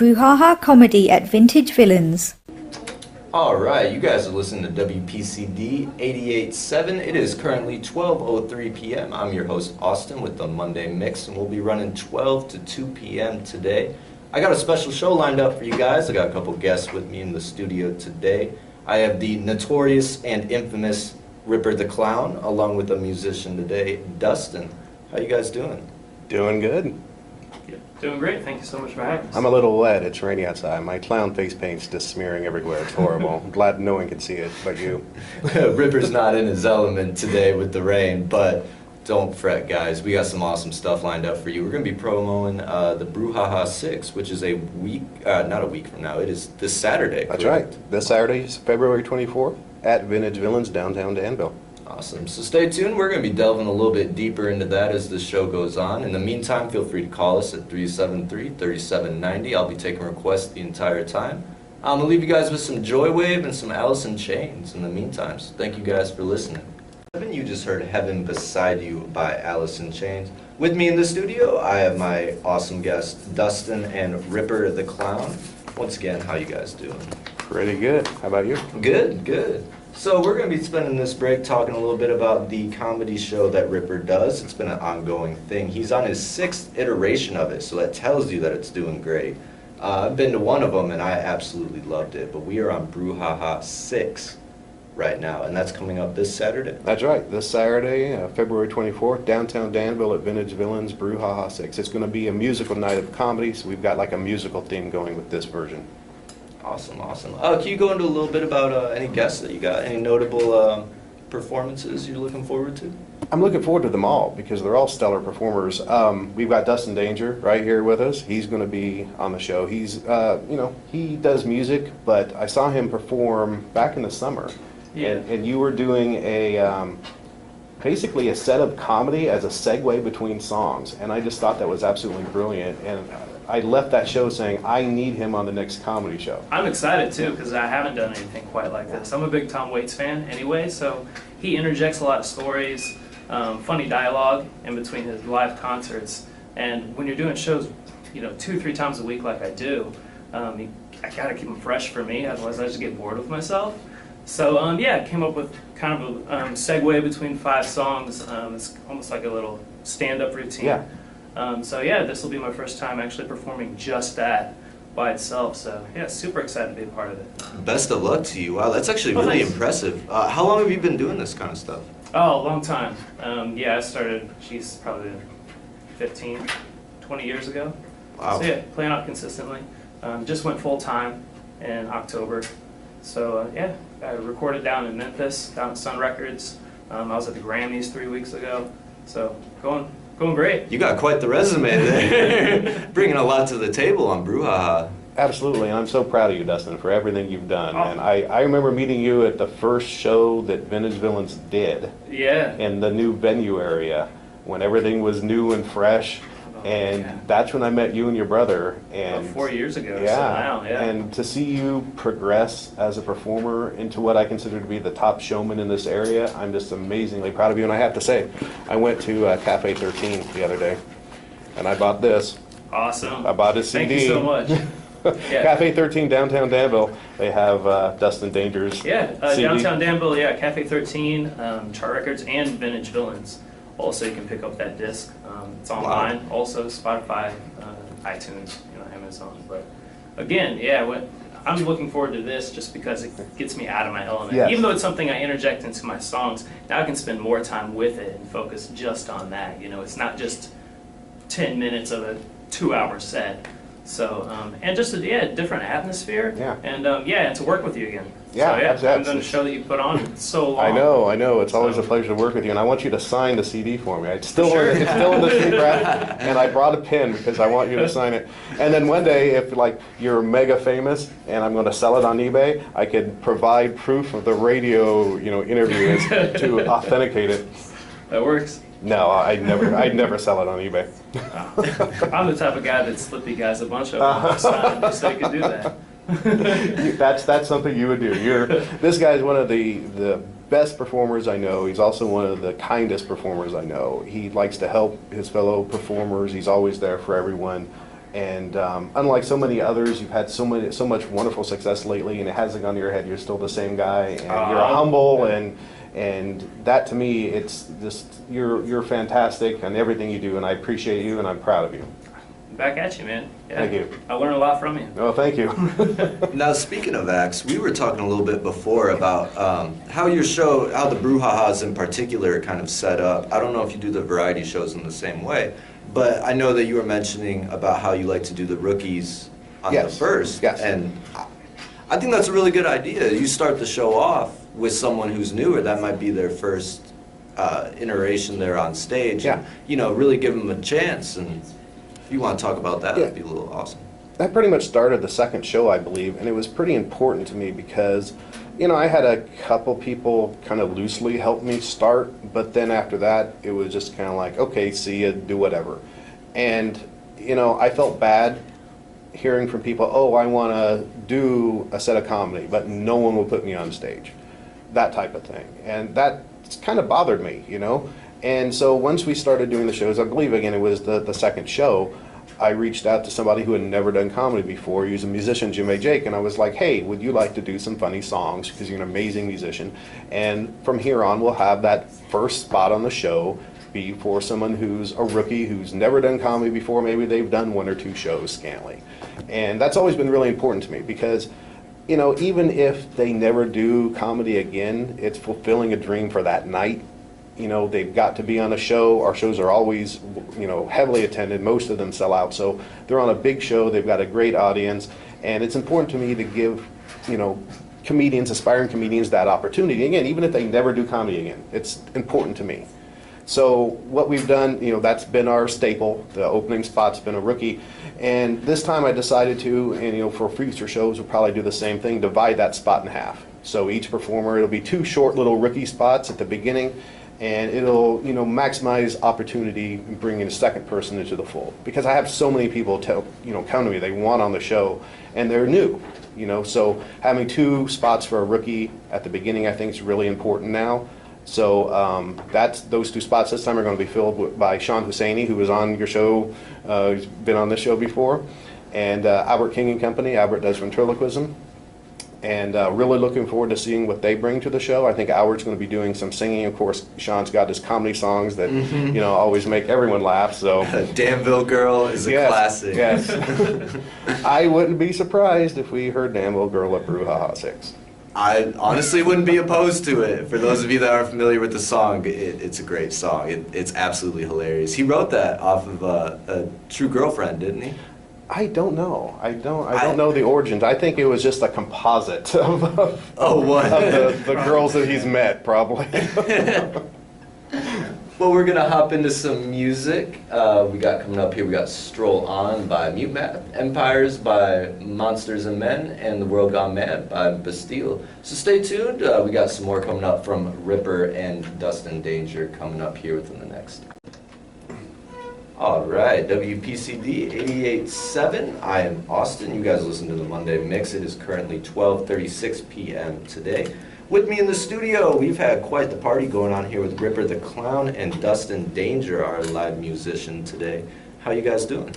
Brouhaha comedy at Vintage Villains. All right, you guys are listening to WPCD 88.7. It is currently 12:03 p.m. I'm your host, Austin, with the Monday Mix, and we'll be running 12 to 2 p.m. today. I got a special show lined up for you guys. I got a couple guests with me in the studio today. I have the notorious and infamous Ripper the Clown, along with a musician today, Dustin. How you guys doing? Doing good. Yeah, doing great. Thank you so much for having us. I'm a little wet. It's rainy outside. My clown face paint's just smearing everywhere. It's horrible. I'm glad no one can see it but you. Ripper's not in his element today with the rain, but don't fret, guys. We got some awesome stuff lined up for you. We're going to be promoting the Brouhaha 6, which is a week, not a week from now. It is this Saturday. That's correct? right. This Saturday is February 24th at Vintage Villains, downtown Danville. Awesome. So stay tuned. We're going to be delving a little bit deeper into that as the show goes on. In the meantime, feel free to call us at 373-3790. I'll be taking requests the entire time. I'm going to leave you guys with some Joywave and some Alice in Chains in the meantime. So thank you guys for listening. You just heard Heaven Beside You by Alice in Chains. With me in the studio, I have my awesome guests, Dustin and Ripper the Clown. Once again, how you guys doing? Pretty good. How about you? Good, good. So we're going to be spending this break talking a little bit about the comedy show that Ripper does. It's been an ongoing thing. He's on his 6th iteration of it, so that tells you that it's doing great. I've been to one of them, and I absolutely loved it. But we are on Brouhaha 6 right now, and that's coming up this Saturday. That's right. This Saturday, February 24th, downtown Danville at Vintage Villains, Brouhaha 6. It's going to be a musical night of comedy, so we've got like a musical theme going with this version. Awesome, awesome. Can you go into a little bit about any guests that you got? Any notable performances you're looking forward to? I'm looking forward to them all because they're all stellar performers. We've got Dustin Danger right here with us. He's going to be on the show. He's, he does music, but I saw him perform back in the summer. Yeah. And you were doing a basically a set of comedy as a segue between songs, and I just thought that was absolutely brilliant. And I left that show saying I need him on the next comedy show. I'm excited too because I haven't done anything quite like this. I'm a big Tom Waits fan anyway, so he interjects a lot of stories, funny dialogue in between his live concerts. And when you're doing shows, 2-3 times a week like I do, I gotta keep them fresh for me, otherwise I just get bored with myself. So I came up with kind of a segue between 5 songs. It's almost like a little stand-up routine. Yeah. This will be my first time actually performing just that by itself. So yeah, super excited to be a part of it. Best of luck to you. Wow, that's actually really impressive. How long have you been doing this kind of stuff? Oh, a long time. I started, probably 15, 20 years ago. Wow. So yeah, playing out consistently. Just went full time in October. So I recorded down in Memphis, down at Sun Records. I was at the Grammys 3 weeks ago. So going great. You got quite the resume there. Bringing a lot to the table on Brouhaha. Absolutely, and I'm so proud of you, Dustin, for everything you've done. Oh. And I remember meeting you at the first show that Vintage Villains did Yeah. in the new venue area when everything was new and fresh. And that's when I met you and your brother. And 4 years ago. yeah, So now, yeah. And to see you progress as a performer into what I consider to be the top showman in this area, I'm just amazingly proud of you. And I have to say, I went to Cafe 13 the other day, and I bought this. Awesome. I bought a CD. Thank you so much. Yeah. Cafe 13, downtown Danville. They have Dustin Danger's CD. Downtown Danville, Cafe 13, Chart Records, and Vintage Villains. Also, you can pick up that disc. It's online. Wow. Also, Spotify, iTunes, Amazon. But again, I'm looking forward to this just because it gets me out of my element. Yes. Even though it's something I interject into my songs, now I can spend more time with it and focus just on that. It's not just 10 minutes of a 2-hour set. So, and just a different atmosphere. Yeah. And to work with you again. Yeah, so, absolutely. I've done a show that you put on so long. I know. It's always a pleasure to work with you, and I want you to sign the CD for me. It's still in the sleep wrap, and I brought a pen because I want you to sign it. And then one day, if you're mega famous and I'm going to sell it on eBay, I could provide proof of the radio, interview to authenticate it. That works. No, I'd never sell it on eBay. I'm the type of guy that Slippy guys a bunch of them just so you can do that. That's something you would do. This guy's one of the best performers I know. He's also one of the kindest performers I know. He likes to help his fellow performers. He's always there for everyone. And unlike so many others, you've had so much wonderful success lately, and it hasn't gone to your head. You're still the same guy, and you're humble, and that to me, it's just you're fantastic on everything you do, and I appreciate you, and I'm proud of you. Back at you, man. Yeah. Thank you. I learned a lot from you. Oh, thank you. Now, speaking of acts, we were talking a little bit before about how your show, how the Brouhahas in particular are kind of set up. I don't know if you do the variety shows in the same way, but I know that you were mentioning about how you like to do the rookies on the first. Yes. And I think that's a really good idea. You start the show off with someone who's newer. That might be their first iteration there on stage. Yeah. And, you know, really give them a chance. And if you want to talk about that, that'd be a little awesome. That pretty much started the second show, I believe, and it was pretty important to me because, you know, I had a couple people kind of loosely help me start, but then after that, it was just kind of like, okay, see ya, do whatever. And, you know, I felt bad hearing from people, oh, I want to do a set of comedy, but no one will put me on stage. That type of thing. And that kind of bothered me, you know. And so once we started doing the shows, I believe, again, it was the second show, I reached out to somebody who had never done comedy before. He was a musician, Jim A. Jake, and I was like, hey, would you like to do some funny songs, because you're an amazing musician. And from here on, we'll have that first spot on the show be for someone who's a rookie, who's never done comedy before. Maybe they've done one or two shows scantily. And that's always been really important to me because, you know, even if they never do comedy again, it's fulfilling a dream for that night. You know, they've got to be on a show. Our shows are always, you know, heavily attended. Most of them sell out. So they're on a big show. They've got a great audience. And it's important to me to give, you know, comedians, aspiring comedians, that opportunity. Again, even if they never do comedy again, it's important to me. So what we've done, you know, that's been our staple. The opening spot's been a rookie. And this time I decided to, and, you know, for future shows, we'll probably do the same thing, divide that spot in half. So each performer, it'll be two short little rookie spots at the beginning, and it'll, you know, maximize opportunity bringing a second person into the fold. Because I have so many people tell, you know, come to me, they want on the show, and they're new, you know. So having two spots for a rookie at the beginning, I think is really important now. So that's those two spots this time are going to be filled by Shawn Hosseini, who was on your show, he's been on this show before, and Albert King and Company. Albert does ventriloquism. And really looking forward to seeing what they bring to the show. I think Albert's going to be doing some singing. Of course, Shawn's got his comedy songs that, you know, always make everyone laugh. So Danville Girl is a classic. Yes. I wouldn't be surprised if we heard Danville Girl at Brouhaha 6. I honestly wouldn't be opposed to it. For those of you that aren't familiar with the song, it's a great song. It's absolutely hilarious. He wrote that off of a True Girlfriend, didn't he? I don't know. I don't know the origins. I think it was just a composite of the girls that he's met, probably. Well, we're gonna hop into some music. We got coming up here. We got "Stroll On" by Mute Map, "Empires" by Monsters and Men, and "The World Gone Mad" by Bastille. So stay tuned. We got some more coming up from Ripper and Dustin Danger coming up here within the next. All right, WPCD 88.7. I am Austin. You guys listen to the Monday Mix. It is currently 12:36 p.m. today. With me in the studio, we've had quite the party going on here with Ripper the Clown and Dustin Danger, our live musician today. How you guys doing?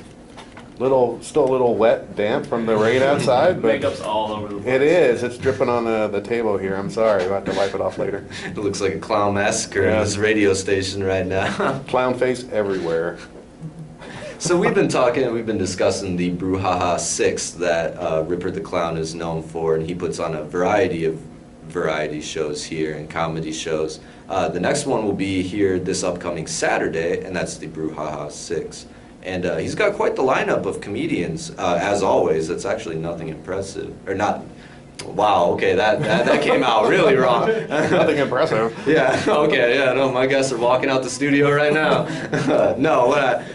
Still a little wet, damp from the rain outside, but Makeup's all over the place. it is. It's dripping on the table here. I'm sorry. I'll have to wipe it off later. It looks like a clown massacre in this radio station right now. Clown face everywhere. So we've been discussing the Brouhaha 6 that Ripper the Clown is known for, and he puts on a variety of shows here and comedy shows. The next one will be here this upcoming Saturday, and that's the Brouhaha 6. And he's got quite the lineup of comedians, as always. That's actually nothing impressive, or not. Wow, okay, that came out really wrong. Nothing impressive. Yeah, okay, yeah, no, my guests are walking out the studio right now. No,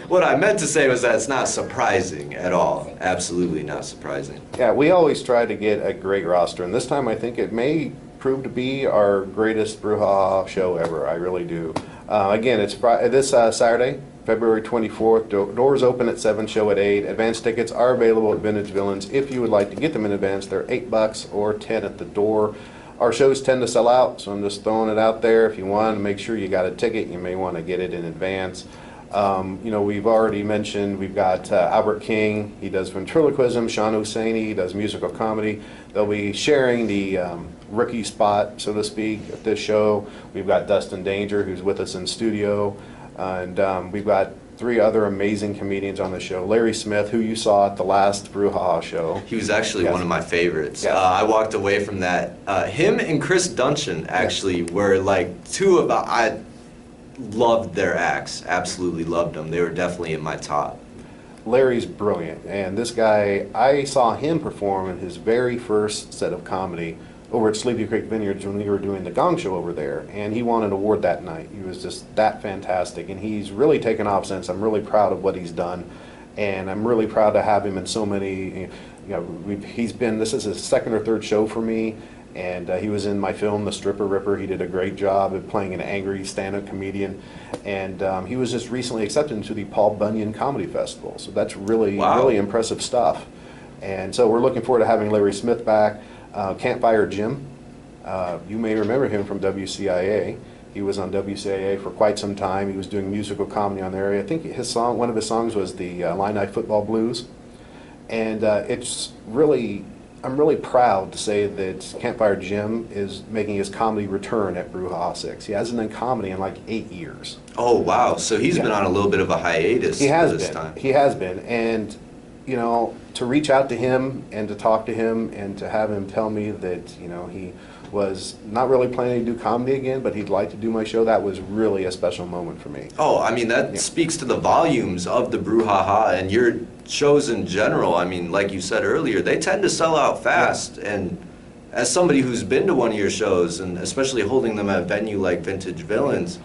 what I meant to say was that it's not surprising at all. Absolutely not surprising. Yeah, we always try to get a great roster, and this time I think it may prove to be our greatest Brouhaha show ever. I really do. Again, it's this Saturday, February 24th. Doors open at 7, show at 8. Advance tickets are available at Vintage Villains. If you would like to get them in advance, they're $8 or $10 at the door. Our shows tend to sell out, so I'm just throwing it out there. If you want to make sure you got a ticket, you may want to get it in advance. We've already mentioned we've got Albert King. He does ventriloquism. Shawn Hosseini, he does musical comedy. They'll be sharing the rookie spot, so to speak, at this show. We've got Dustin Danger, who's with us in studio, and we've got 3 other amazing comedians on the show. Larry Smith, who you saw at the last Brouhaha show. He was actually one of my favorites. Yes. I walked away from that. Him and Chris Dungeon actually were like 2 of I loved their acts. Absolutely loved them. They were definitely in my top. Larry's brilliant, and this guy, I saw him perform in his very first set of comedy over at Sleepy Creek Vineyards when we were doing the Gong Show over there, and he won an award that night. He was just that fantastic, and he's really taken off since. I'm really proud of what he's done, and I'm really proud to have him in so many, this is his 2nd or 3rd show for me, and he was in my film, The Stripper Ripper. He did a great job of playing an angry stand-up comedian, and he was just recently accepted into the Paul Bunyan Comedy Festival, so that's really, really impressive stuff. And so we're looking forward to having Larry Smith back. Campfire Jim, you may remember him from WCIA. He was on WCIA for quite some time. He was doing musical comedy on there. I think one of his songs was the Illini Football Blues. And I'm really proud to say that Campfire Jim is making his comedy return at Brouhaha 6. He hasn't done comedy in like 8 years. Oh, wow. So he's been on a little bit of a hiatus this time. He has been. And to reach out to him and to talk to him and to have him tell me that, he was not really planning to do comedy again, but he'd like to do my show, that was really a special moment for me. Oh, I mean, that speaks to the volumes of the Brouhaha and your shows in general. I mean, like you said earlier, they tend to sell out fast. Yeah. And as somebody who's been to one of your shows, and especially holding them at a venue like Vintage Villains,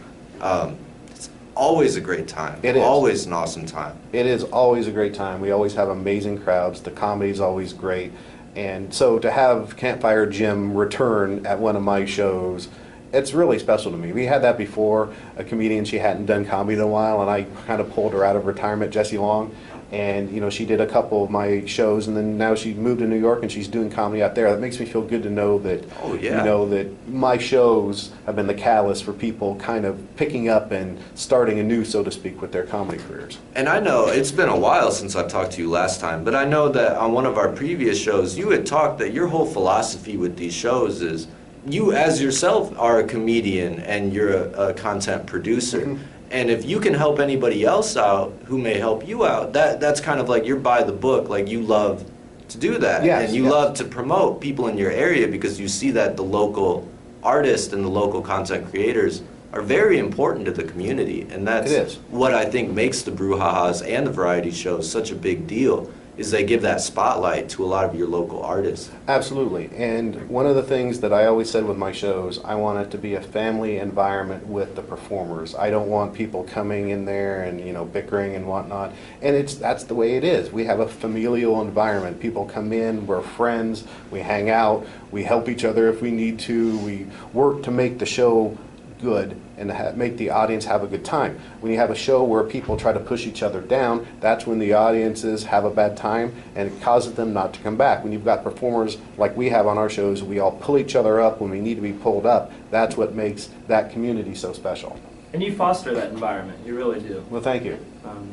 it's always a great time. It is. Always an awesome time. It is always a great time. We always have amazing crowds. The comedy's always great. And so to have Campfire Jim return at one of my shows, it's really special to me. We had that before, a comedian, she hadn't done comedy in a while, and I kind of pulled her out of retirement, Jessie Long. And she did a couple of my shows, and then now she moved to New York and she's doing comedy out there. That makes me feel good to know that that my shows have been the catalyst for people kind of picking up and starting anew, so to speak, with their comedy careers. And I know it's been a while since I've talked to you last time, but I know that on one of our previous shows you had talked that your whole philosophy with these shows is you as yourself are a comedian and you're a content producer. Mm-hmm. And if you can help anybody else out who may help you out, that's kind of like you're by the book, like you love to do that. Yes, and you love to promote people in your area because you see that the local artists and the local content creators are very important to the community. And that's what I think makes the Brouhahas and the variety shows such a big deal, is they give that spotlight to a lot of your local artists. Absolutely. And one of the things that I always said with my shows, I want it to be a family environment with the performers. I don't want people coming in there and bickering and whatnot. And that's the way it is. We have a familial environment. People come in, we're friends, we hang out, we help each other if we need to, we work to make the show good and make the audience have a good time. When you have a show where people try to push each other down, that's when the audiences have a bad time and it causes them not to come back. When you've got performers like we have on our shows, we all pull each other up when we need to be pulled up. That's what makes that community so special. And you foster that environment, you really do. Well, thank you.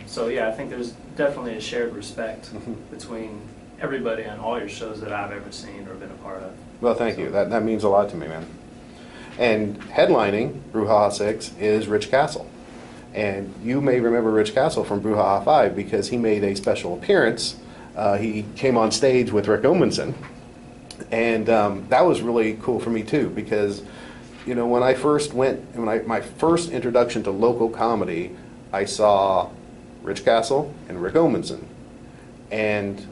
So yeah, I think there's definitely a shared respect between everybody on all your shows that I've ever seen or been a part of. Well, thank you. That means a lot to me, man. And headlining Brouhaha 6 is Rich Castle. And you may remember Rich Castle from Brouhaha 5 because he made a special appearance. He came on stage with Rick Omenson. And that was really cool for me too because, when I first my first introduction to local comedy, I saw Rich Castle and Rick Omenson. And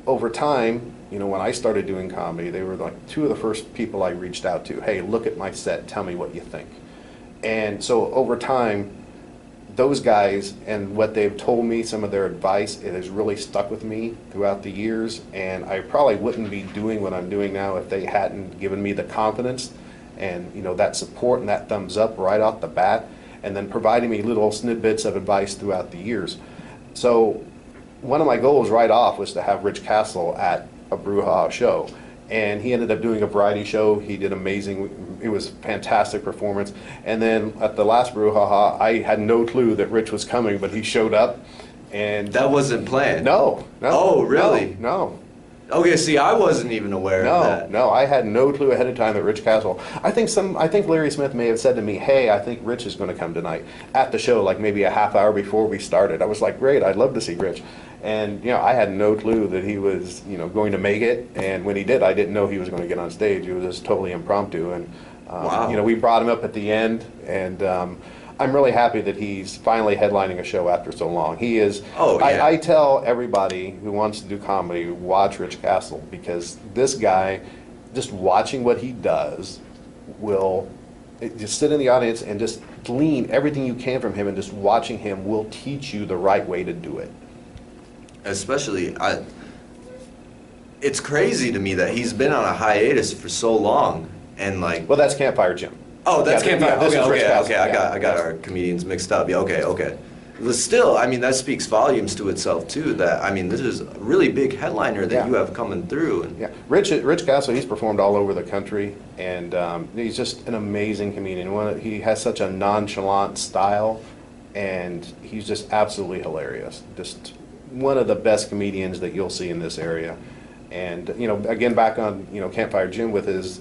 over time, when I started doing comedy, they were like 2 of the first people I reached out to. Hey, look at my set, tell me what you think. And so over time, those guys and what they've told me, some of their advice, it has really stuck with me throughout the years. And I probably wouldn't be doing what I'm doing now if they hadn't given me the confidence and that support and that thumbs up right off the bat, and then providing me little snippets of advice throughout the years. So one of my goals right off was to have Rich Castle at a Brouhaha show, and he ended up doing a variety show. He did amazing. it was a fantastic performance. And then at the last Brouhaha, I had no clue that Rich was coming, but he showed up. And That wasn't planned? no. Oh, really? No. Okay, see, I wasn't even aware of that. No, I had no clue ahead of time that Rich Castle. I think Larry Smith may have said to me, "Hey, I think Rich is going to come tonight," at the show, like maybe a half hour before we started. I was like, "Great, I'd love to see Rich," and I had no clue that he was going to make it. And when he did, I didn't know he was going to get on stage. It was just totally impromptu, and Wow. we brought him up at the end, and I'm really happy that he's finally headlining a show after so long. He is. Oh, yeah. I tell everybody who wants to do comedy, watch Rich Castle, because this guy, just watching what he does, just sit in the audience and just glean everything you can from him, and just watching him will teach you the right way to do it. Especially, it's crazy to me that he's been on a hiatus for so long, and like. Well, that's Campfire Jim. Oh, that's Yeah, Campfire. this is Rich Castle. I Yeah. got our comedians mixed up. Yeah, okay. But still, I mean, that speaks volumes to itself too. That, I mean, this is a really big headliner that Yeah. you have coming through. And Yeah, Rich Castle, he's performed all over the country, and he's just an amazing comedian. He has such a nonchalant style, and he's just absolutely hilarious. Just one of the best comedians that you'll see in this area. And again, back on Campfire Jim with his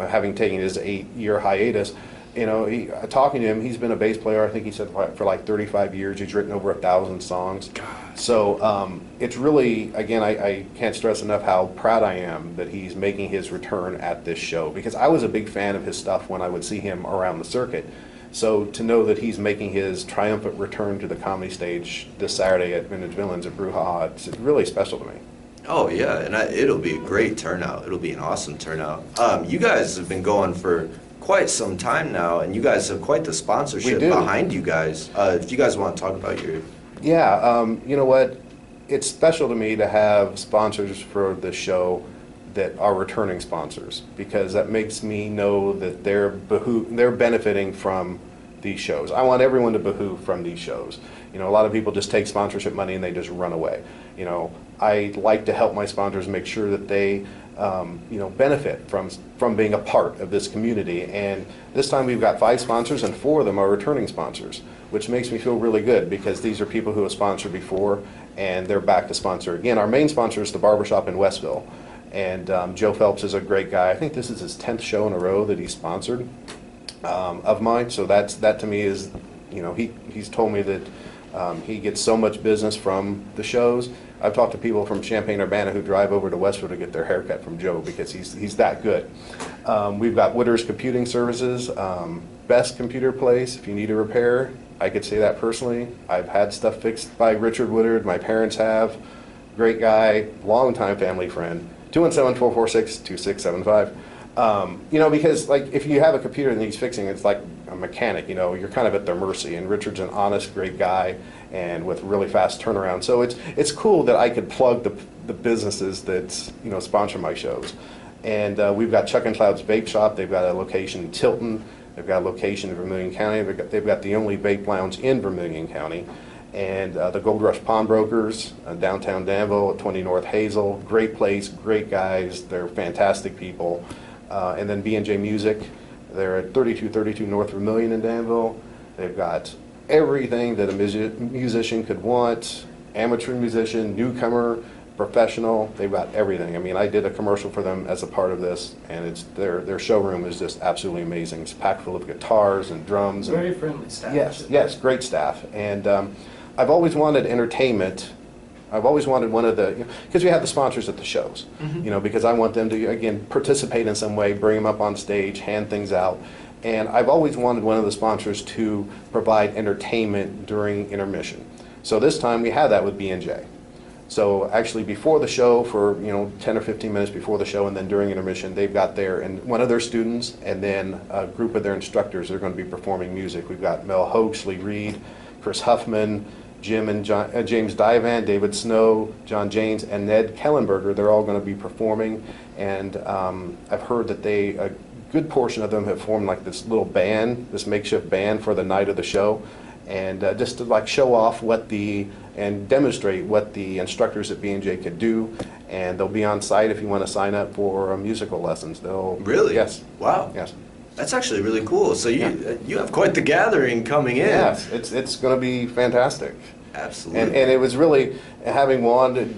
having taken his 8-year hiatus. Talking to him, he's been a bass player, I think he said, for like 35 years. He's written over 1,000 songs. So it's really, again, I can't stress enough how proud I am that he's making his return at this show, because I was a big fan of his stuff when I would see him around the circuit. So to know that he's making his triumphant return to the comedy stage this Saturday at Vintage Villains at Brouhaha, it's really special to me. oh yeah, and it'll be a great turnout. It'll be an awesome turnout. You guys have been going for quite some time now, and you guys have quite the sponsorship We do. behind you guys. If you guys want to talk about your. Yeah, you know what? It's special to me to have sponsors for the show that are returning sponsors, because that makes me know that they're benefiting from these shows. I want everyone to behoove from these shows. A lot of people just take sponsorship money and they just run away. I like to help my sponsors make sure that they benefit from being a part of this community. And this time we've got 5 sponsors, and 4 of them are returning sponsors, which makes me feel really good, because these are people who have sponsored before and they're back to sponsor again. Our main sponsor is the Barber Shop in Westville, and Joe Phelps is a great guy. I think this is his 10th show in a row that he's sponsored of mine. So that to me is, he's told me that he gets so much business from the shows. I've talked to people from Champaign-Urbana who drive over to Westville to get their haircut from Joe, because he's that good. We've got Witter's Computing Services, best computer place if you need a repair. I could say that personally. I've had stuff fixed by Richard Woodard. My parents have. Great guy, longtime family friend. 217-446-2675. Because like if you have a computer that needs fixing, it's like a mechanic. You're kind of at their mercy. And Richard's an honest, great guy, and with really fast turnaround. So it's cool that I could plug the businesses that sponsor my shows. And we've got Chuck and Cloud's Vape Shop. They've got a location in Tilton. They've got a location in Vermilion County. They've got the only vape lounge in Vermilion County. And the Gold Rush Pawnbrokers, downtown Danville at 20 North Hazel. Great place, great guys. They're fantastic people. And then B&J Music. They're at 3232 North Vermilion in Danville. They've got everything that a musician could want. Amateur musician, newcomer, professional. They've got everything. I mean, I did a commercial for them as a part of this, and it's their showroom is just absolutely amazing. It's packed full of guitars and drums. Very friendly staff. Yes, great staff. And I've always wanted entertainment. I've always wanted one of the, because we have the sponsors at the shows, because I want them to, again, participate in some way, bring them up on stage, hand things out. And I've always wanted one of the sponsors to provide entertainment during intermission. So this time we had that with B&J. So actually before the show, for 10 or 15 minutes before the show, and then during intermission, they've got one of their students and then a group of their instructors are going to be performing music. We've got Mel Hoax, Lee Reed, Chris Huffman, Jim and James Divan, David Snow, John Janes, and Ned Kellenberger. They're all going to be performing, and I've heard that a good portion of them have formed like this little band, this makeshift band for the night of the show, and just to like show off what the and demonstrate what the instructors at B&J could do. And they'll be on site if you want to sign up for musical lessons. They'll Really? Yes. Wow. Yes. That's actually really cool. So you have quite the gathering coming in. Yes, it's going to be fantastic. Absolutely. And it was really having wanted,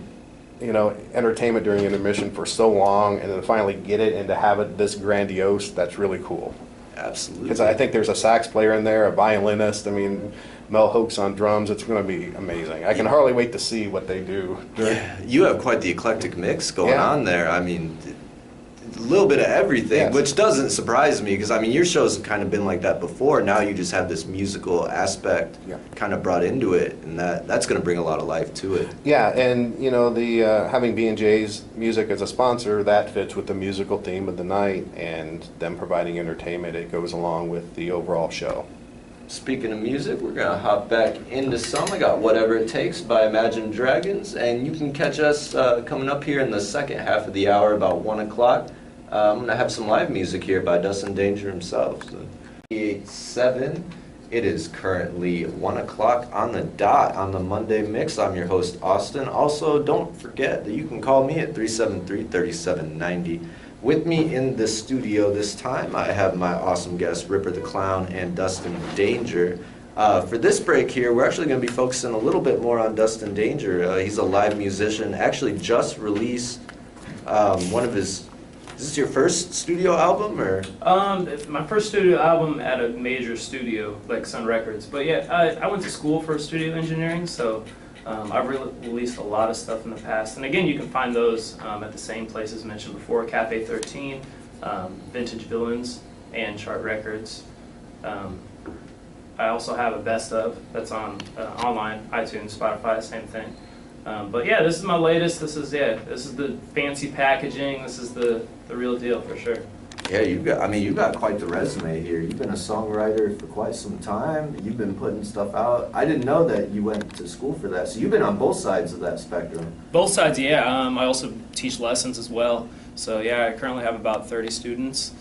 entertainment during intermission for so long, and then finally get it and to have it this grandiose. That's really cool. Absolutely. Because I think there's a sax player in there, a violinist. I mean, Mel Hoke's on drums. It's going to be amazing. I can hardly wait to see what they do. Yeah, you have quite the eclectic mix going Yeah. on there. I mean, a little bit of everything, Yes. which doesn't surprise me because, I mean, your shows have kind of been like that before. Now you just have this musical aspect kind of brought into it, and that's going to bring a lot of life to it. Yeah, and the having B&J's music as a sponsor, that fits with the musical theme of the night, and them providing entertainment. It goes along with the overall show. Speaking of music, we're going to hop back into some. I got Whatever It Takes by Imagine Dragons, and you can catch us coming up here in the second half of the hour, about 1 o'clock. I'm going to have some live music here by Dustin Danger himself. So, 88.7. It is currently 1 o'clock on the dot on the Monday Mix. I'm your host, Austin. Also, don't forget that you can call me at 373-3790. With me in the studio this time, I have my awesome guests, Ripper the Clown and Dustin Danger. For this break here, we're actually going to be focusing a little bit more on Dustin Danger. He's a live musician, actually just released one of his... Is this your first studio album, or? It's my first studio album at a major studio, like Sun Records. But yeah, I went to school for studio engineering, so I've released a lot of stuff in the past. And again, you can find those at the same places mentioned before, Cafe 13, Vintage Villains, and Chart Records. I also have a best of that's on online, iTunes, Spotify, same thing. But yeah, this is my latest. This is the fancy packaging. This is the real deal for sure. Yeah, you've got quite the resume here. You've been a songwriter for quite some time. You've been putting stuff out. I didn't know that you went to school for that. So you've been on both sides of that spectrum. Both sides, yeah. I also teach lessons as well. So yeah, I currently have about 30 students.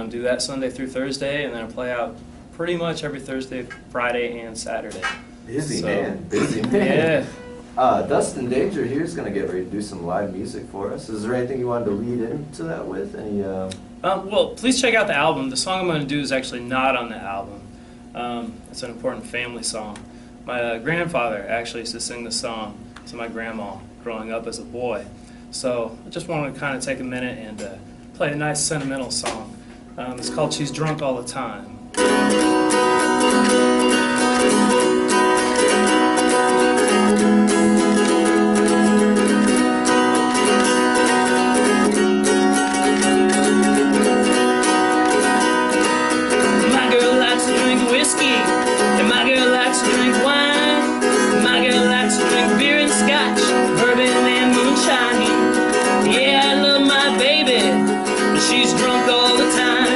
Do that Sunday through Thursday, and then I play out pretty much every Thursday, Friday, and Saturday. Busy man. Yeah. Dustin Danger here is going to get ready to do some live music for us. Is there anything you wanted to lead into that with? Any? Well, please check out the album. The song I'm going to do is actually not on the album. It's an important family song. My grandfather actually used to sing the song to my grandma growing up as a boy. So I just wanted to kind of take a minute and play a nice sentimental song. It's called She's Drunk All the Time. And my girl likes to drink wine. My girl likes to drink beer and scotch, bourbon and moonshine. Yeah, I love my baby, but she's drunk all the time.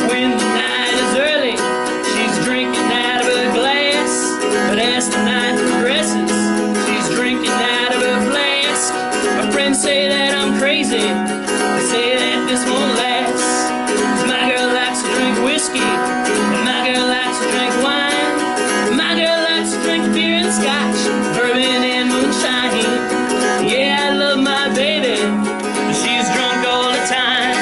When the night is early, she's drinking out of a glass. But as the night progresses, she's drinking out of a flask. My friends say that I'm crazy. They say that this won't last. 'Cause my girl likes to drink whiskey, and my girl likes to drink wine. My girl likes to drink beer and scotch, bourbon and moonshine. Yeah, I love my baby, but she's drunk all the time.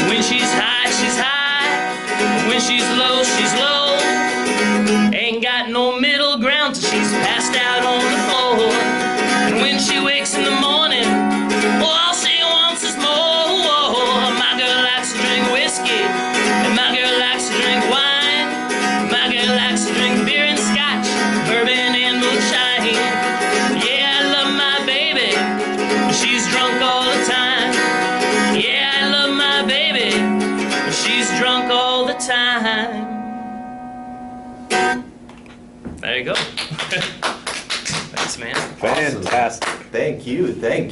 When she's high, she's high. When she's low, she's low. Ain't got no middle ground till she's passed out on the floor. And when she wakes in the morning, all she wants is more. My girl likes to drink whiskey, and my girl likes to drink wine. My girl likes to drink beer and scotch, bourbon and moonshine. Yeah, I love my baby, but she's drunk all the time. Yeah, I love my baby, but she's drunk all the time. There you go. Thanks, man. Fantastic. Thank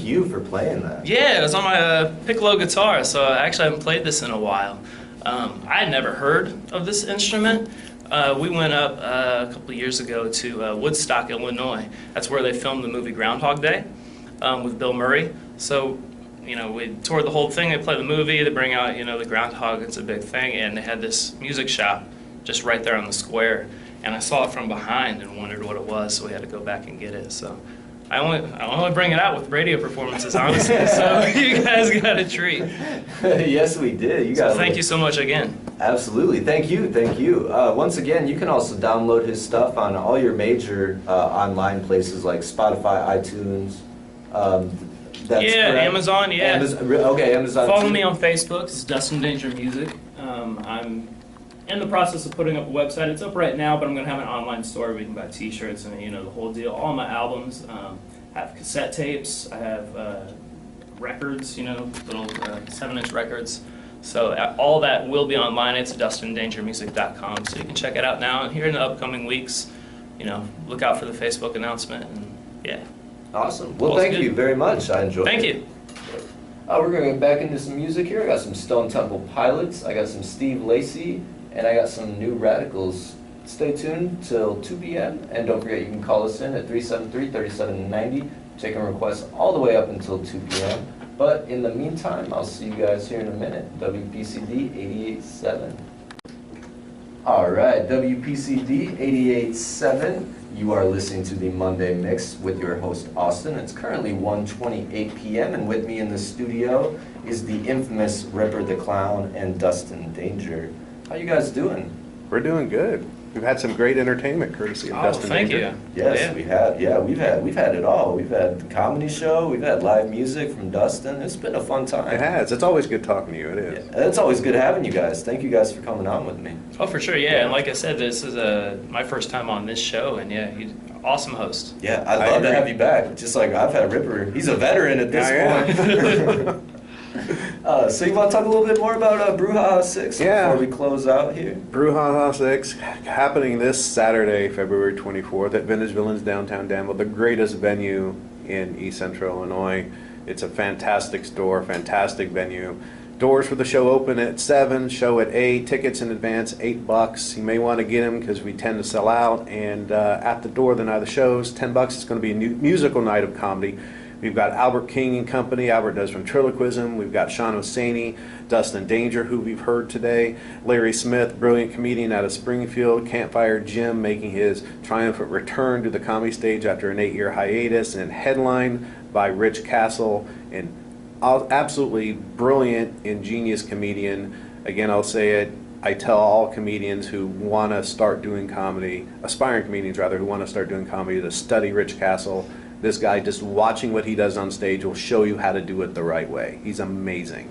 you for playing that. Yeah, it was on my piccolo guitar, so I actually haven't played this in a while. I had never heard of this instrument. We went up a couple of years ago to Woodstock, Illinois. That's where they filmed the movie Groundhog Day with Bill Murray. So, you know, we toured the whole thing. They play the movie. They bring out, you know, the groundhog. It's a big thing. And they had this music shop just right there on the square. And I saw it from behind and wondered what it was, so we had to go back and get it. So I only bring it out with radio performances, honestly. So you guys got a treat. Yes, we did. You guys. So thank you so much again. Absolutely. Thank you. Thank you. Once again, you can also download his stuff on all your major online places like Spotify, iTunes. That's correct. Amazon, yeah. Okay, Amazon. Follow too. me on Facebook. It's Dustin Danger Music. I'm in the process of putting up a website. It's up right now, but I'm going to have an online store where you can buy T-shirts and, you know, the whole deal. All my albums have cassette tapes. I have records, you know, little 7-inch records. So all that will be online. It's DustinDangerMusic.com, so you can check it out now. And here in the upcoming weeks, you know, look out for the Facebook announcement. And yeah. Awesome. Well, All's thank good. you very much. I enjoyed it. Thank you. We're going to get back into some music here. I got some Stone Temple Pilots. I got some Steve Lacy. And I got some New Radicals. Stay tuned till 2 p.m. And don't forget, you can call us in at 373-3790. Taking requests all the way up until 2 p.m. But in the meantime, I'll see you guys here in a minute. WPCD 88.7. All right, WPCD 88.7. You are listening to the Monday Mix with your host, Austin. It's currently 1:28 p.m. And with me in the studio is the infamous Ripper the Clown and Dustin Danger. How you guys doing? We're doing good. We've had some great entertainment courtesy of Dustin thank Danger. you. Yes, Yeah. we have. Yeah, we've had it all. We've had the comedy show. We've had live music from Dustin. It's been a fun time. It has. It's always good talking to you. It is. Yeah, it's always good having you guys. Thank you guys for coming on with me. Oh, for sure, yeah. And like I said, this is my first time on this show, and yeah, he's an awesome host. Yeah, I'd love to agree. have you back. Just like I've had Ripper. He's a veteran at this point. So you want to talk a little bit more about Brouhaha 6 before we close out here? Brouhaha 6 happening this Saturday, February 24th at Vintage Villains downtown Danville, the greatest venue in East Central Illinois. It's a fantastic store, fantastic venue. Doors for the show open at 7, show at 8, tickets in advance, $8. You may want to get them because we tend to sell out. And at the door the night of the shows, $10. It's going to be a new musical night of comedy. We've got Albert King and Company. Albert does ventriloquism. We've got Shawn Hosseini, Dustin Danger, who we've heard today, Larry Smith, brilliant comedian out of Springfield, Campfire Jim making his triumphant return to the comedy stage after an 8-year hiatus, and headlined by Rich Castle, an absolutely brilliant, ingenious comedian. Again, I'll say it, I tell all comedians who want to start doing comedy, aspiring comedians rather, who want to start doing comedy, to study Rich Castle. This guy, just watching what he does on stage will show you how to do it the right way. He's amazing.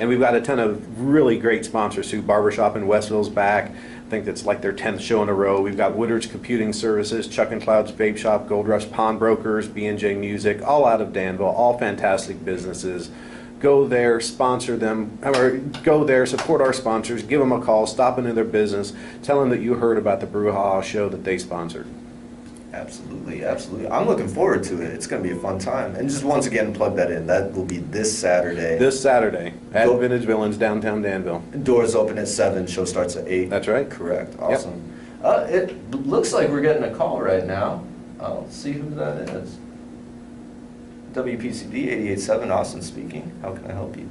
And we've got a ton of really great sponsors too. Barber Shop in Westville's back. I think that's like their 10th show in a row. We've got Woodard's Computing Services, Chuck and Cloud's Vape Shop, Gold Rush Pawnbrokers, B&J Music, all out of Danville, all fantastic businesses. Go there, sponsor them, or go there, support our sponsors, give them a call, stop into their business, tell them that you heard about the Brouhaha show that they sponsored. Absolutely, absolutely. I'm looking forward to it. It's going to be a fun time. And just once again, plug that in. That will be this Saturday. This Saturday at Vintage Villains, downtown Danville. Doors open at 7. Show starts at 8. That's right. Correct. Awesome. Yep. It looks like we're getting a call right now. I'll see who that is. WPCD 88.7, Austen speaking. How can I help you?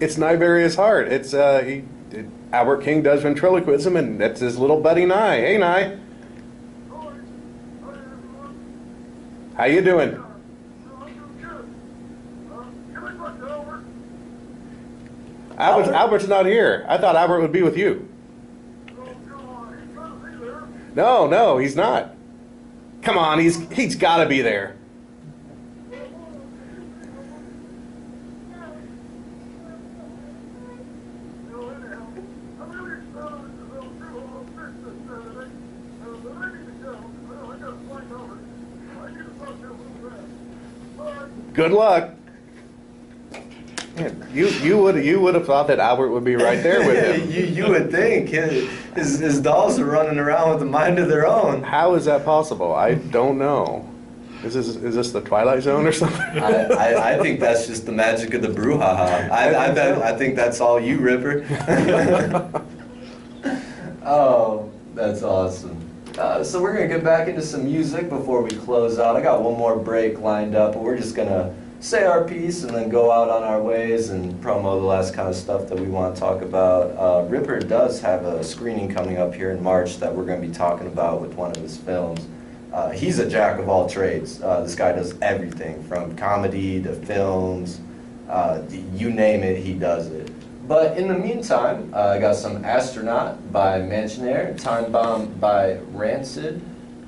It's Nigh Various Heart. It's Albert King does ventriloquism, and that's his little buddy Nye. Hey, Nye. How you doing? Albert's not here. I thought Albert would be with you. No, he's not. Come on, he's got to be there. Good luck. Man, you would have thought that Albert would be right there with him. you would think his dolls are running around with a mind of their own. How is that possible? I don't know. Is this the Twilight Zone or something? I think that's just the magic of the brouhaha. I think that's all you, Ripper. Oh, that's awesome. So we're going to get back into some music before we close out. I got one more break lined up, but we're just going to say our piece and then go out on our ways and promo the last kind of stuff that we want to talk about. Ripper does have a screening coming up here in March that we're going to be talking about with one of his films. He's a jack of all trades. This guy does everything from comedy to films. You name it, he does it. But in the meantime, I got some Astronaut by Mansionaire, Time Bomb by Rancid,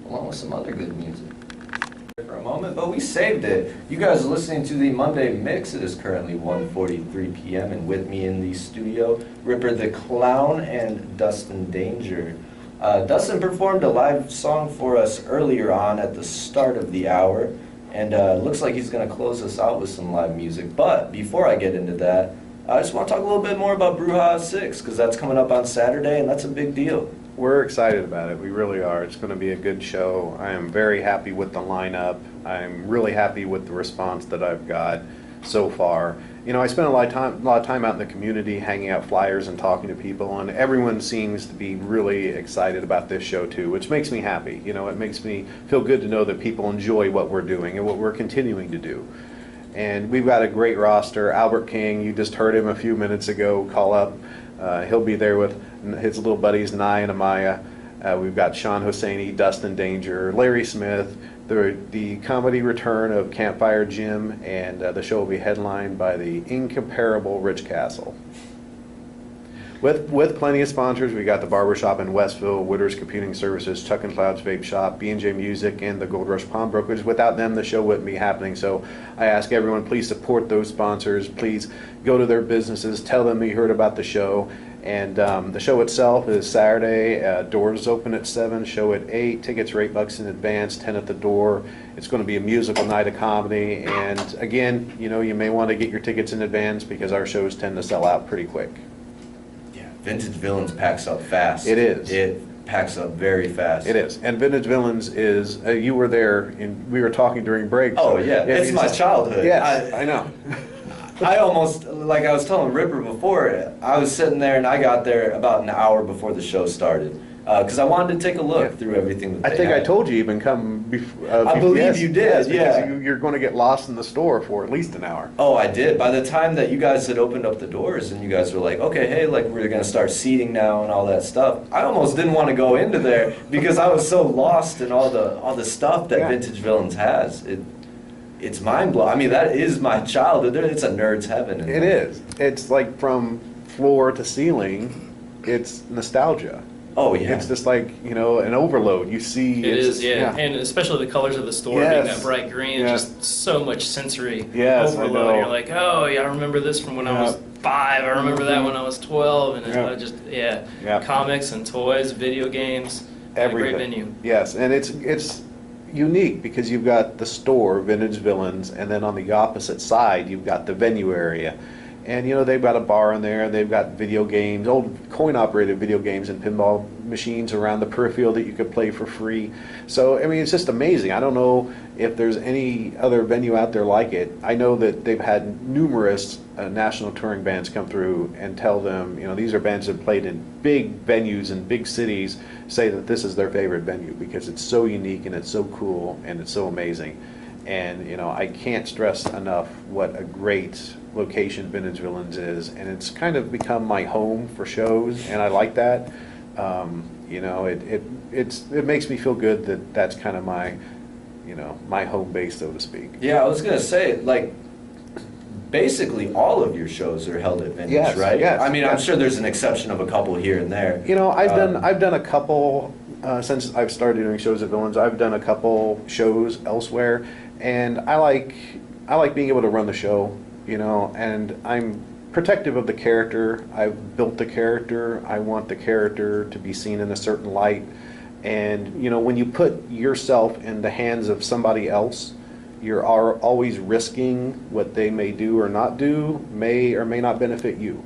along with some other good music. For a moment, but we saved it. You guys are listening to the Monday Mix. It is currently 1:43 p.m. and with me in the studio, Ripper the Clown and Dustin Danger. Dustin performed a live song for us earlier on at the start of the hour, and looks like he's going to close us out with some live music. But before I get into that, I just want to talk a little bit more about Brouhaha 6, because that's coming up on Saturday, and that's a big deal. We're excited about it. We really are. It's going to be a good show. I am very happy with the lineup. I'm really happy with the response that I've got so far. You know, I spent a lot of time out in the community, hanging out flyers and talking to people, and everyone seems to be really excited about this show too, which makes me happy. You know, it makes me feel good to know that people enjoy what we're doing and what we're continuing to do. And we've got a great roster. Albert King, you just heard him a few minutes ago call up. He'll be there with his little buddies, Nye and Amaya. We've got Shawn Hosseini, Dustin Danger, Larry Smith, the comedy return of Campfire Jim, and the show will be headlined by the incomparable Rich Castle. With plenty of sponsors, we got the Barber Shop in Westville, Wooders Computing Services, Chuck and Cloud's Vape Shop, B&J Music, and the Gold Rush Pawn Brokerage. Without them, the show wouldn't be happening. So I ask everyone, please support those sponsors. Please go to their businesses, tell them you heard about the show. And the show itself is Saturday. Doors open at 7, show at 8. Tickets are $8 in advance, 10 at the door. It's going to be a musical night of comedy. And again, you know, you may want to get your tickets in advance because our shows tend to sell out pretty quick. Vintage Villains packs up fast. It is. It packs up very fast. It is. And Vintage Villains is, you were there, and we were talking during break. Oh, yeah. It's my childhood. Yes, I know. I almost, like I was telling Ripper before, I was sitting there and I got there about an hour before the show started. Because I wanted to take a look through everything that I think I told you even come before. I believe you did, yeah. You're going to get lost in the store for at least an hour. Oh, I did. By the time that you guys had opened up the doors and you guys were like, okay, hey, like we're going to start seating now and all that stuff, I almost didn't want to go into there because I was so lost in all the stuff that Vintage Villains has. It's mind-blowing. I mean, that is my childhood. It's a nerd's heaven. It is. It's like from floor to ceiling, it's nostalgia. Oh, yeah. It's just like, you know, an overload. You see... It is, yeah. And especially the colors of the store being that bright green, just so much sensory overload. You're like, oh, yeah, I remember this from when I was 5. I remember that when I was 12. And I just, comics and toys, video games. Everything. A great venue. Yes, and it's unique because you've got the store, Vintage Villains, and then on the opposite side, you've got the venue area. And, you know, they've got a bar in there, they've got video games, old coin-operated video games and pinball machines around the peripheral that you could play for free. So, I mean, it's just amazing. I don't know if there's any other venue out there like it. I know that they've had numerous national touring bands come through and tell them, you know, these are bands that played in big venues in big cities, say that this is their favorite venue because it's so unique and it's so cool and it's so amazing. And, you know, I can't stress enough what a great location Vintage Villains is, and it's kind of become my home for shows, and I like that. You know, it makes me feel good that that's kind of my, you know, my home base, so to speak. Yeah, I was gonna say, like, basically all of your shows are held at Vintage, right? Yes. I mean, I'm sure there's an exception of a couple here and there. You know, I've done a couple since I've started doing shows at Villains. I've done a couple shows elsewhere, and I like being able to run the show. You know, and I'm protective of the character. I've built the character. I want the character to be seen in a certain light. And, you know, when you put yourself in the hands of somebody else, you're always risking what they may do or not do, may or may not benefit you.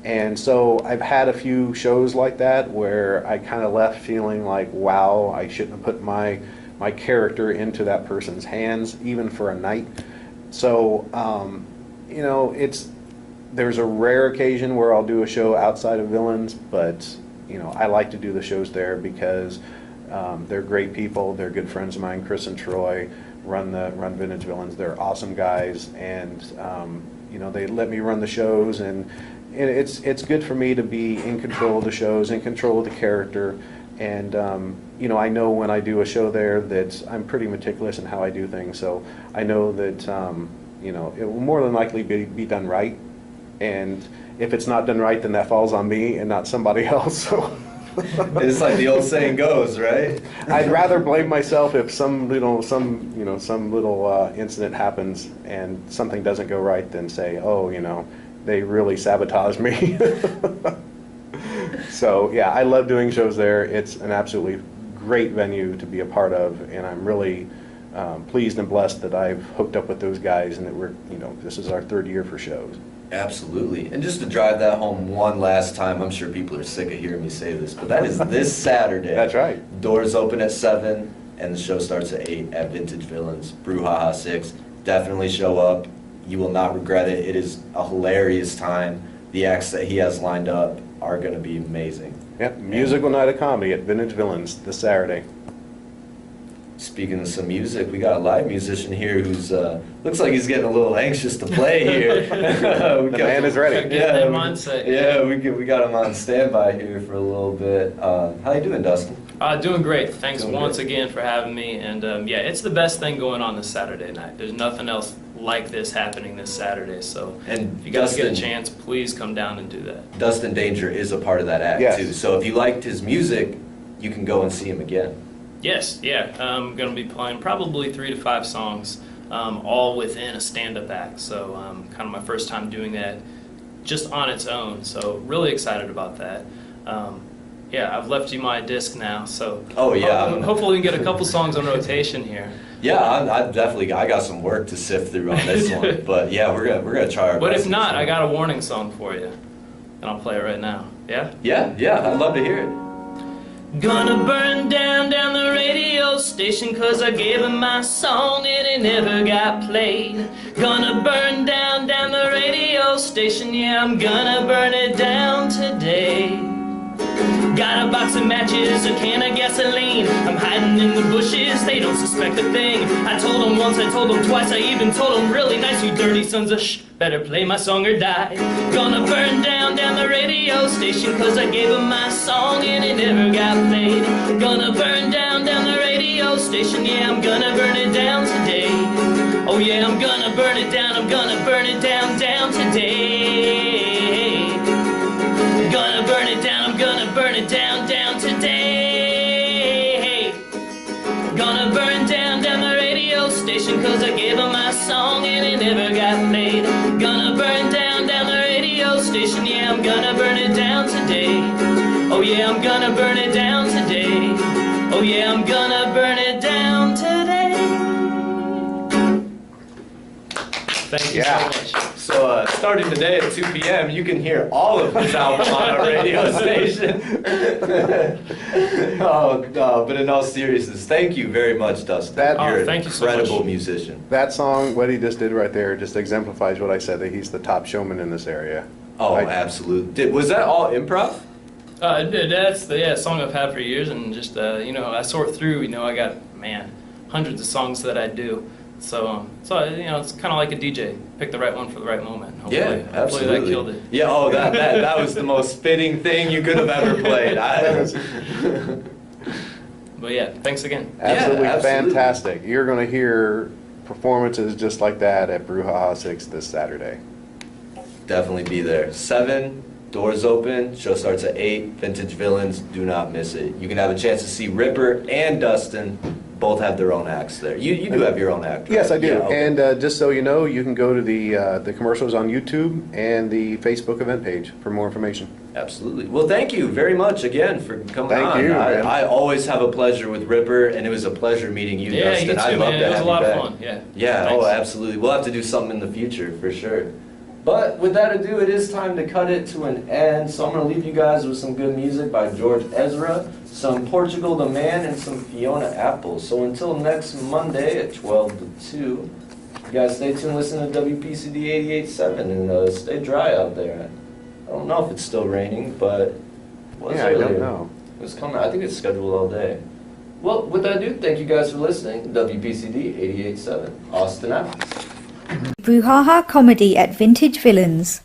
And so I've had a few shows like that where I kind of left feeling like, wow, I shouldn't have put my my character into that person's hands, even for a night. So, you know, there's a rare occasion where I'll do a show outside of Villains, but, you know, I like to do the shows there because they're great people. They're good friends of mine. Chris and Troy run Vintage Villains. They're awesome guys, and you know, they let me run the shows, and it's good for me to be in control of the shows, in control of the character, and you know, I know when I do a show there that I'm pretty meticulous in how I do things, so I know that you know, it will more than likely be done right, and if it's not done right, then that falls on me and not somebody else. So. It's like the old saying goes, right? I'd rather blame myself if some little incident happens and something doesn't go right than say, oh, you know, they really sabotaged me. So yeah, I love doing shows there. It's an absolutely great venue to be a part of, and I'm really pleased and blessed that I've hooked up with those guys, and that this is our third year for shows. Absolutely. And just to drive that home one last time, I'm sure people are sick of hearing me say this, but that is this Saturday. That's right. Doors open at 7, and the show starts at 8 at Vintage Villains, Brouhaha 6. Definitely show up. You will not regret it. It is a hilarious time. The acts that he has lined up are going to be amazing. Yep, musical night of comedy at Vintage Villains this Saturday. Speaking of some music, we got a live musician here who's looks like he's getting a little anxious to play here. The man is ready. Yeah, Mindset. Yeah, we got him on standby here for a little bit. How you doing, Dustin? Doing great. Thanks Doing once great. again for having me. And yeah, it's the best thing going on this Saturday night. There's nothing else like this happening this Saturday. So And if you guys get a Dustin- chance, please come down and do that. Dustin Danger is a part of that act Yes. too. So if you liked his music, you can go and see him again. Yes, yeah. I'm going to be playing probably 3 to 5 songs, all within a stand-up act. So kind of my first time doing that just on its own. So really excited about that. Yeah, I've left you my disc now. So Oh, yeah. hopefully we can get a couple songs on rotation here. Yeah, I got some work to sift through on this one, but yeah, we're gonna try our But best. if not, I got a warning song for you, and I'll play it right now. Yeah? Yeah, I'd love to hear it. Gonna burn down the radio station 'cause I gave him my song and it never got played. Gonna burn down the radio station, yeah, I'm gonna burn it down today. Got a box of matches, a can of gasoline. I'm hiding in the bushes, they don't suspect a thing. I told them once, I told them twice, I even told them really nice. You dirty sons of better play my song or die. Gonna burn down the radio station 'cause I gave them my song and it never got played. Gonna burn down the radio station, yeah, I'm gonna burn it down today. Oh yeah, I'm gonna burn it down, I'm gonna burn it down today. Gonna burn it down, I'm gonna burn it down today. Gonna burn down the radio station 'cause I gave them my song and it never got played. Gonna burn down the radio station, yeah, I'm gonna burn it down today. Oh yeah, I'm gonna burn it down today. Oh yeah, I'm gonna burn it down today. Thank you Yeah. so much. So starting today at 2 p.m., you can hear all of his album on our radio station. But in all seriousness, thank you very much, Dustin. You're an thank you so incredible much. musician. That song, what he just did right there, just exemplifies what I said, that he's the top showman in this area. Oh, I- absolutely. Was that all improv? That's the song I've had for years, and just I sort through. I got hundreds of songs that I do. So it's kind of like a DJ. Pick the right one for the right moment. Hopefully, Yeah, absolutely. Hopefully that killed it. Yeah, that was the most fitting thing you could have ever played. But yeah, thanks again. Absolutely absolutely. fantastic. You're going to hear performances just like that at Brouhaha 6 this Saturday. Definitely be there. 7, doors open, show starts at 8, Vintage Villains, do not miss it. You can have a chance to see Ripper and Dustin. Both have their own acts there. You do have your own act, right? Yes, I do. Yeah, okay. And just so you know, you can go to the commercials on YouTube and the Facebook event page for more information. Absolutely. Well, thank you very much again for coming Thank on. you, man. I always have a pleasure with Ripper, and it was a pleasure meeting you, Yeah, Dustin. you too, I'd love man. to It was have a lot you of back. fun. Yeah. Yeah, Thanks. absolutely. We'll have to do something in the future for sure. But with that ado, it is time to cut it to an end. So I'm going to leave you guys with some good music by George Ezra, some Portugal the Man, and some Fiona Apple. So until next Monday at 12 to 2, you guys stay tuned, listen to WPCD 88.7, and stay dry out there. I don't know if it's still raining, but it was Yeah, earlier. I don't know. It's coming. I think it's scheduled all day. Well, with that ado, thank you guys for listening. WPCD 88.7, Austen out. Brouhaha comedy at Vintage Villains.